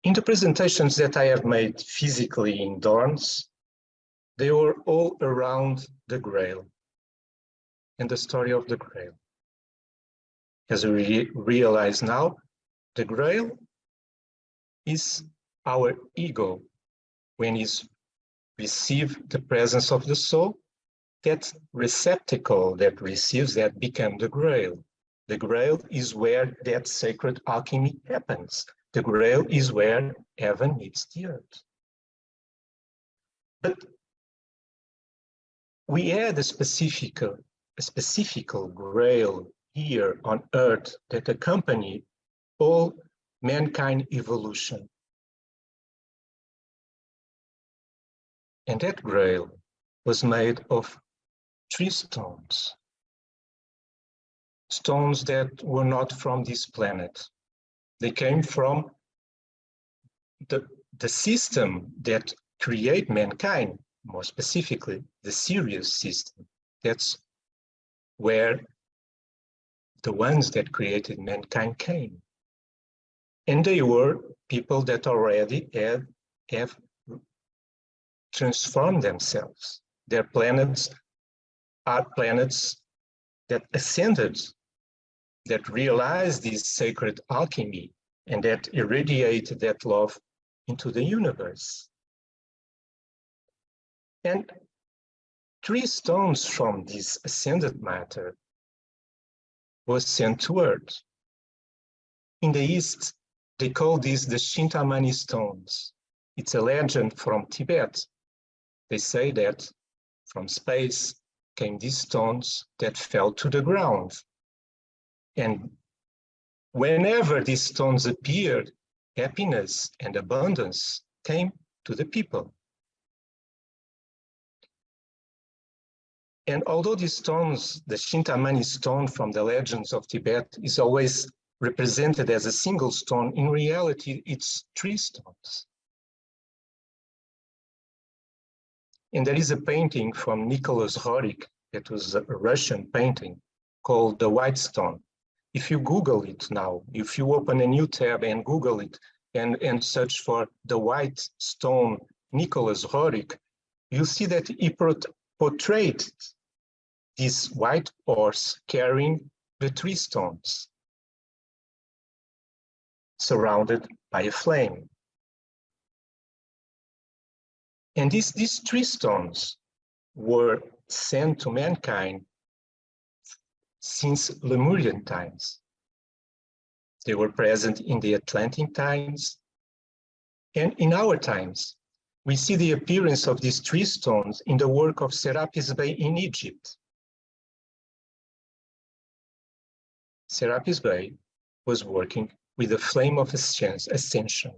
In the presentations that I have made physically in dorms, they were all around the Grail and the story of the Grail. As we realize now, the Grail is our ego when it's received the presence of the soul. That receptacle that receives that become the Grail. The Grail is where that sacred alchemy happens. The Grail is where heaven meets the earth. But we had a specific Grail here on earth that accompany all mankind evolution. And that Grail was made of 3 stones. Stones that were not from this planet. They came from the system that create mankind, more specifically, the Sirius system. That's where the ones that created mankind came. And they were people that already have transformed themselves. Their planets are planets that ascended, that realized this sacred alchemy and that irradiated that love into the universe. And 3 stones from this ascended matter was sent to Earth. In the East, they call these the Chintamani stones. It's a legend from Tibet. They say that from space came these stones that fell to the ground. And whenever these stones appeared, happiness and abundance came to the people. And although these stones, the Chintamani stone from the legends of Tibet, is always represented as a single stone, in reality, it's 3 stones. And there is a painting from Nicholas Roerich, that was a Russian painting, called The White Stone. If you Google it now, if you open a new tab and Google it and search for The White Stone, Nicholas Roerich, you'll see that he portrayed this white horse carrying the 3 stones, surrounded by a flame. And these 3 stones were sent to mankind since Lemurian times. They were present in the Atlantic times. And in our times, we see the appearance of these 3 stones in the work of Serapis Bey in Egypt. Serapis Bey was working with the flame of ascension.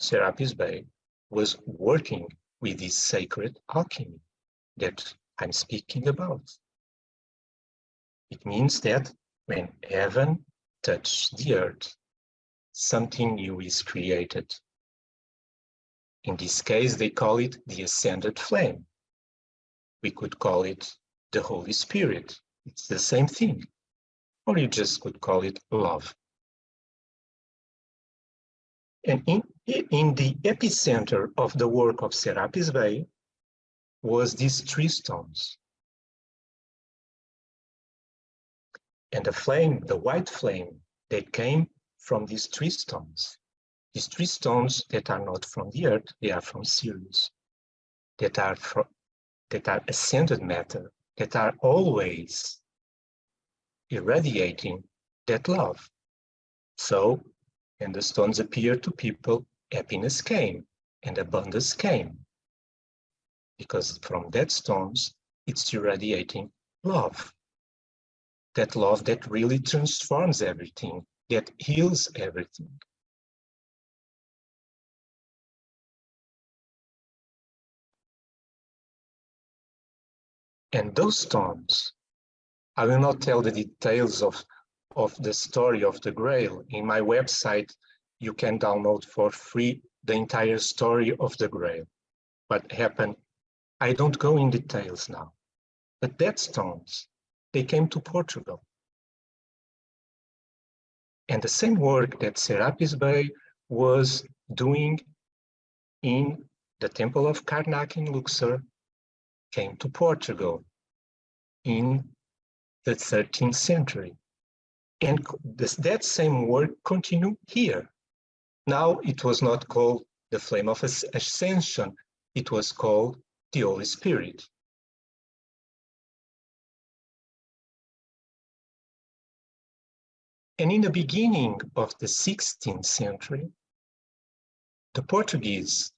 Serapis Bey was working with this sacred alchemy that I'm speaking about. It means that when heaven touches the earth, something new is created. In this case, they call it the ascended flame. We could call it the Holy Spirit. It's the same thing. Or you just could call it love. And in the epicenter of the work of Serapis Bey was these 3 stones. And the flame, the white flame, that came from these 3 stones. These 3 stones that are not from the earth, they are from Sirius, that are ascended matter, that are always irradiating that love. So, when the stones appeared to people, happiness came and abundance came. Because from that stones, it's irradiating love. That love that really transforms everything, that heals everything. And those stones, I will not tell the details of the story of the Grail. In my website, you can download for free the entire story of the Grail. What happened, I don't go in details now. But that stones, they came to Portugal. And the same work that Serapis Bey was doing in the Temple of Karnak in Luxor came to Portugal in the 13th century. And that same work continued here. Now it was not called the Flame of Ascension, it was called the Holy Spirit. And in the beginning of the 16th century, the Portuguese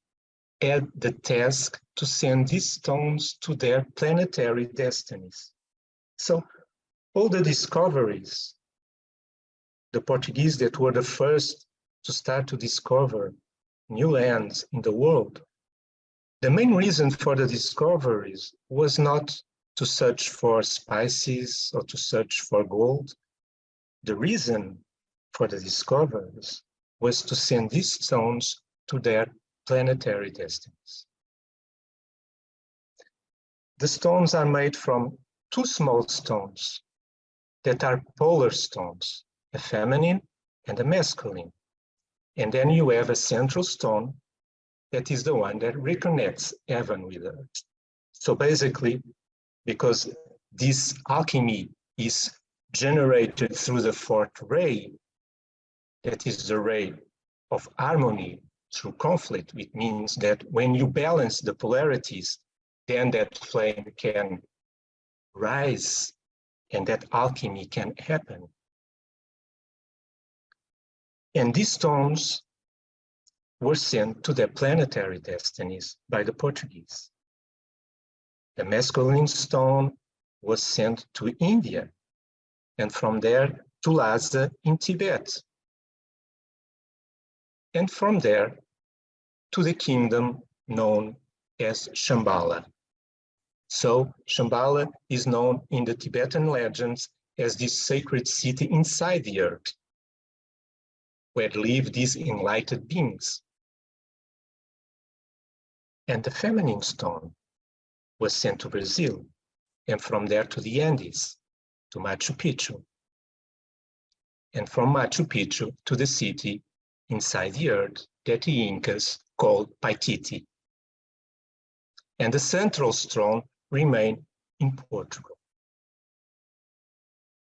had the task to send these stones to their planetary destinies. So all the discoveries, the Portuguese that were the first to start to discover new lands in the world, the main reason for the discoveries was not to search for spices or to search for gold. The reason for the discoveries was to send these stones to their planetary destinies. The stones are made from two small stones that are polar stones, a feminine and a masculine. And then you have a central stone that is the one that reconnects heaven with earth. So basically, because this alchemy is generated through the fourth ray, that is the ray of harmony through conflict, which means that when you balance the polarities, then that flame can rise and that alchemy can happen. And these stones were sent to their planetary destinies by the Portuguese. The masculine stone was sent to India, and from there to Lhasa in Tibet. And from there to the kingdom known as Shambhala. So Shambhala is known in the Tibetan legends as this sacred city inside the earth, where live these enlightened beings. And the feminine stone was sent to Brazil, and from there to the Andes, to Machu Picchu. And from Machu Picchu to the city inside the earth that the Incas called Paititi. And the central stone remained in Portugal.